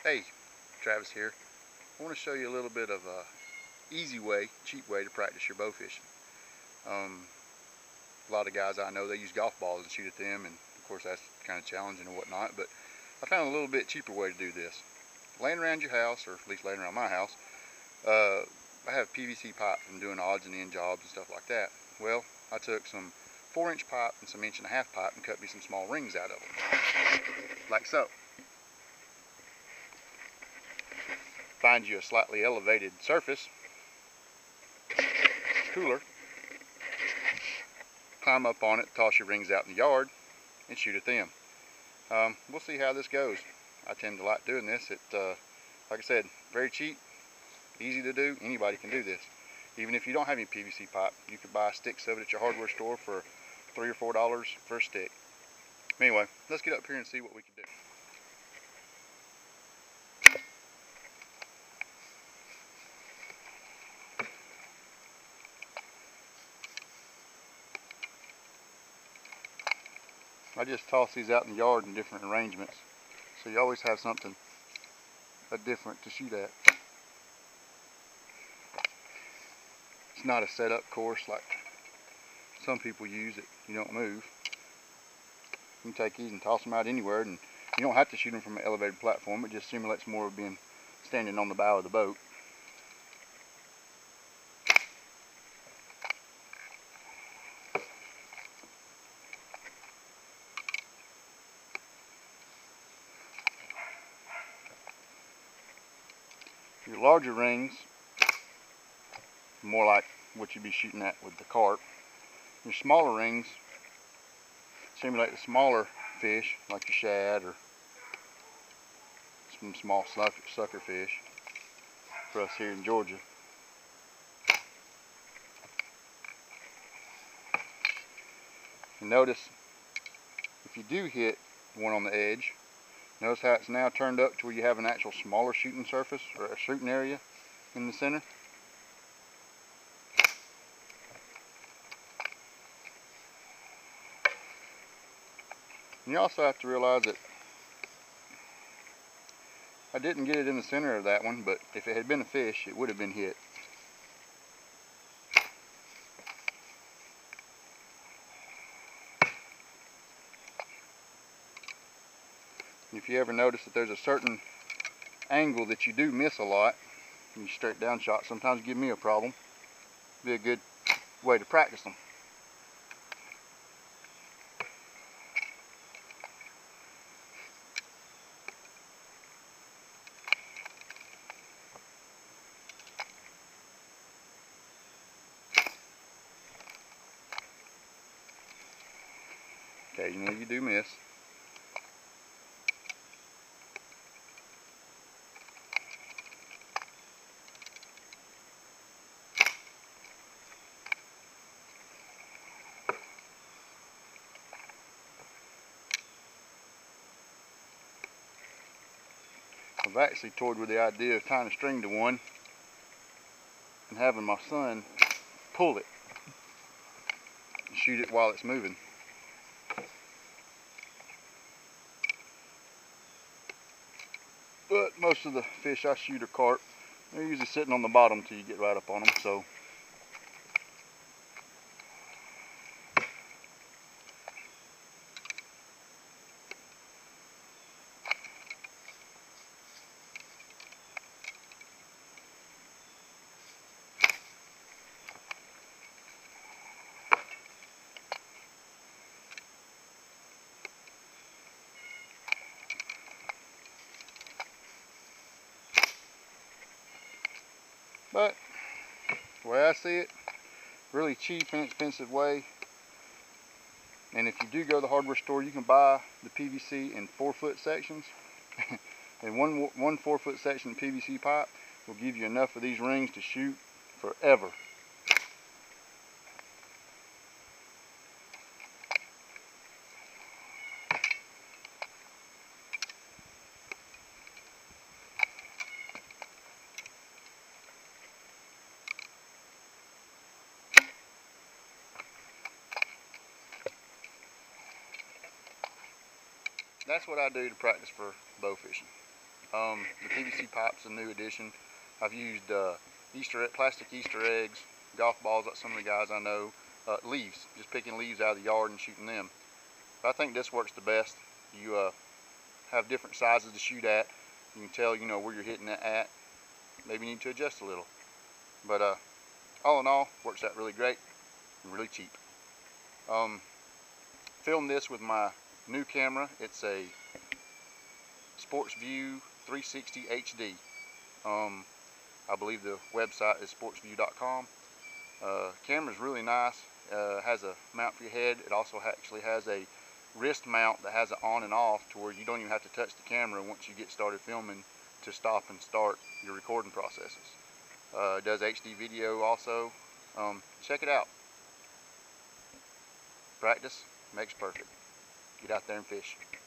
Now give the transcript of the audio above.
Hey, Travis here. I want to show you a little bit of a easy way, cheap way to practice your bow fishing. A lot of guys I know, they use golf balls and shoot at them, and of course that's kind of challenging and whatnot, but I found a little bit cheaper way to do this. Laying around your house, or at least laying around my house, I have PVC pipe from doing odds and end jobs and stuff like that. Well, I took some 4-inch pipe and some 1.5-inch pipe and cut me some small rings out of them, like so. Find you a slightly elevated surface, cooler, climb up on it, toss your rings out in the yard, and shoot at them. We'll see how this goes. I tend to like doing this. Like I said, very cheap, easy to do. Anybody can do this. Even if you don't have any PVC pipe, you could buy sticks of it at your hardware store for $3 or $4 for a stick. Anyway, let's get up here and see what we can do. I just toss these out in the yard in different arrangements, so you always have something different to shoot at. It's not a setup course like some people use it. You don't move. You can take these and toss them out anywhere, and you don't have to shoot them from an elevated platform. It just simulates more of being standing on the bow of the boat. Your larger rings, more like what you'd be shooting at with the carp. Your smaller rings simulate the smaller fish, like your shad or some small sucker fish for us here in Georgia. And notice, if you do hit one on the edge, notice how it's now turned up to where you have an actual smaller shooting surface, or a shooting area in the center. And you also have to realize that I didn't get it in the center of that one, but if it had been a fish, it would have been hit. If you ever notice that there's a certain angle that you do miss a lot, and you straight down shot sometimes give me a problem, be a good way to practice them. Occasionally you do miss. I've actually toyed with the idea of tying a string to one and having my son pull it and shoot it while it's moving. But most of the fish I shoot are carp. They're usually sitting on the bottom until you get right up on them, so but the way I see it, really cheap, inexpensive way. And if you do go to the hardware store, you can buy the PVC in 4-foot sections. And one 4-foot section of PVC pipe will give you enough of these rings to shoot forever. That's what I do to practice for bow fishing. The PVC pipe's a new addition. I've used plastic Easter eggs, golf balls like some of the guys I know, leaves, just picking leaves out of the yard and shooting them. But I think this works the best. You have different sizes to shoot at. You can tell, where you're hitting it at. Maybe you need to adjust a little. But all in all, works out really great and really cheap. Filmed this with my new camera. It's a sports-vue 360 HD. I believe the website is sports-vue.com. Camera's really nice. Has a mount for your head. It also actually has a wrist mount that has it on and off to where you don't even have to touch the camera once you get started filming to stop and start your recording processes. It does HD video also. Check it out. Practice makes perfect. Get out there and fish.